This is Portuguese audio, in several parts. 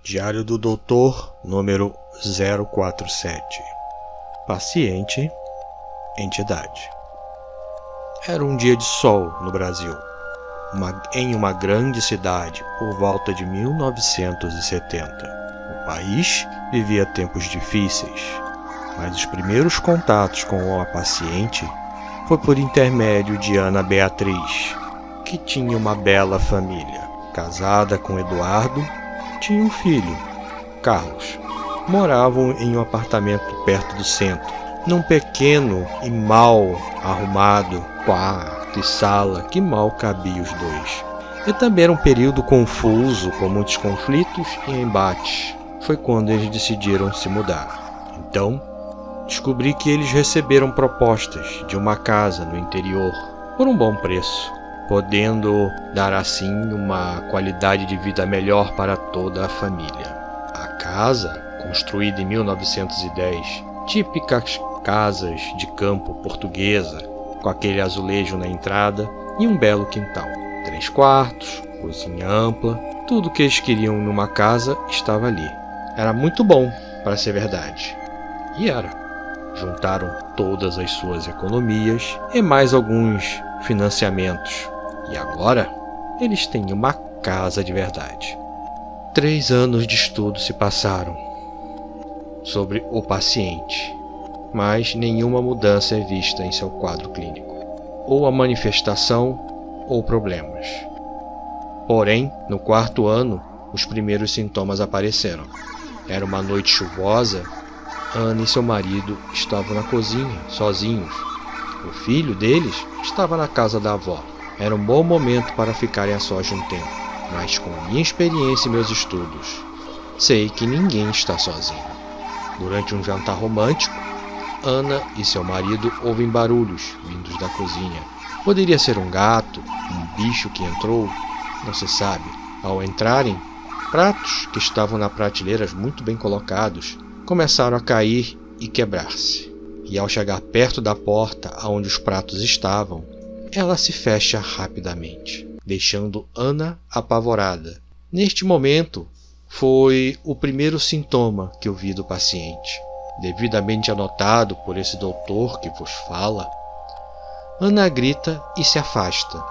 Diário do Doutor, número 047. Paciente, entidade. Era um dia de sol no Brasil, em uma grande cidade, por volta de 1970. O país vivia tempos difíceis, mas os primeiros contatos com a paciente foi por intermédio de Ana Beatriz, que tinha uma bela família. Casada com Eduardo, tinha um filho, Carlos. Moravam em um apartamento perto do centro, num pequeno e mal arrumado quarto e sala que mal cabia os dois. E também era um período confuso, com muitos conflitos e embates. Foi quando eles decidiram se mudar. Então, descobri que eles receberam propostas de uma casa no interior por um bom preço, podendo dar assim uma qualidade de vida melhor para toda a família. A casa, construída em 1910, típicas casas de campo portuguesa, com aquele azulejo na entrada e um belo quintal. 3 quartos, cozinha ampla, tudo o que eles queriam numa casa estava ali. Era muito bom, para ser verdade. E era. Juntaram todas as suas economias e mais alguns financiamentos. E agora, eles têm uma casa de verdade. 3 anos de estudo se passaram sobre o paciente, mas nenhuma mudança é vista em seu quadro clínico, ou a manifestação ou problemas. Porém, no 4º ano, os primeiros sintomas apareceram. Era uma noite chuvosa. Ana e seu marido estavam na cozinha, sozinhos. O filho deles estava na casa da avó. Era um bom momento para ficarem a sós um tempo, mas com a minha experiência e meus estudos, sei que ninguém está sozinho. Durante um jantar romântico, Ana e seu marido ouvem barulhos vindos da cozinha. Poderia ser um gato, um bicho que entrou, não se sabe. Ao entrarem, pratos que estavam na prateleiras muito bem colocados começaram a cair e quebrar-se. E ao chegar perto da porta onde os pratos estavam, ela se fecha rapidamente, deixando Ana apavorada. Neste momento, foi o primeiro sintoma que eu vi do paciente, devidamente anotado por esse doutor que vos fala. Ana grita e se afasta.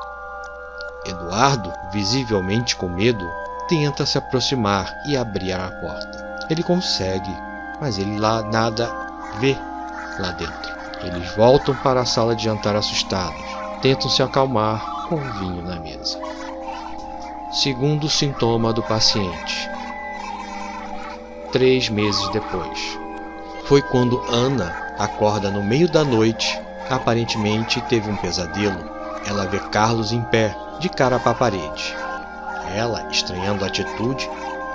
Eduardo, visivelmente com medo, tenta se aproximar e abrir a porta. Ele consegue, mas ele lá nada vê lá dentro. Eles voltam para a sala de jantar assustados. Tentam se acalmar com o vinho na mesa. Segundo sintoma do paciente. 3 meses depois. Foi quando Ana acorda no meio da noite. Aparentemente teve um pesadelo. Ela vê Carlos em pé, de cara para a parede. Ela, estranhando a atitude,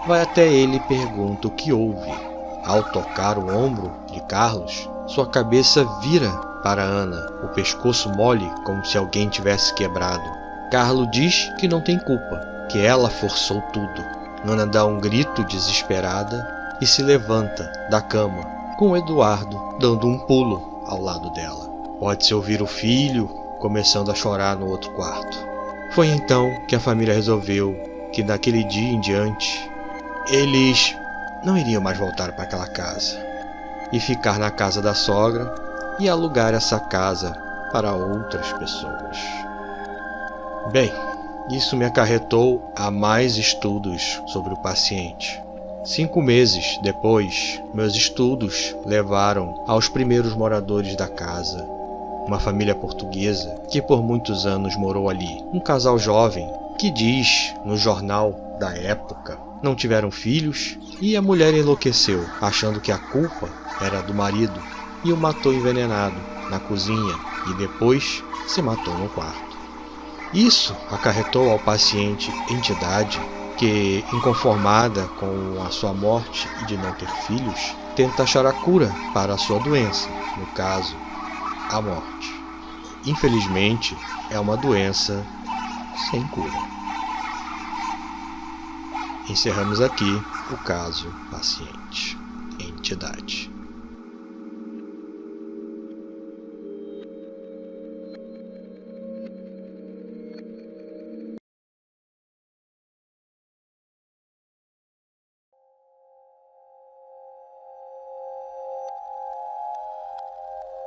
vai até ele e pergunta o que houve. Ao tocar o ombro de Carlos, sua cabeça vira para Ana, o pescoço mole como se alguém tivesse quebrado. Carlos diz que não tem culpa, que ela forçou tudo. Ana dá um grito desesperada e se levanta da cama, com Eduardo dando um pulo ao lado dela. Pode-se ouvir o filho começando a chorar no outro quarto. Foi então que a família resolveu que daquele dia em diante, eles não iriam mais voltar para aquela casa e ficar na casa da sogra e alugar essa casa para outras pessoas. Bem, isso me acarretou a mais estudos sobre o paciente. 5 meses depois, meus estudos levaram aos primeiros moradores da casa, uma família portuguesa que por muitos anos morou ali. Um casal jovem que diz no jornal da época não tiveram filhos e a mulher enlouqueceu, achando que a culpa era do marido e o matou envenenado na cozinha e depois se matou no quarto. Isso acarretou ao paciente entidade que, inconformada com a sua morte e de não ter filhos, tenta achar a cura para a sua doença, no caso, a morte. Infelizmente, é uma doença sem cura. Encerramos aqui o caso paciente entidade.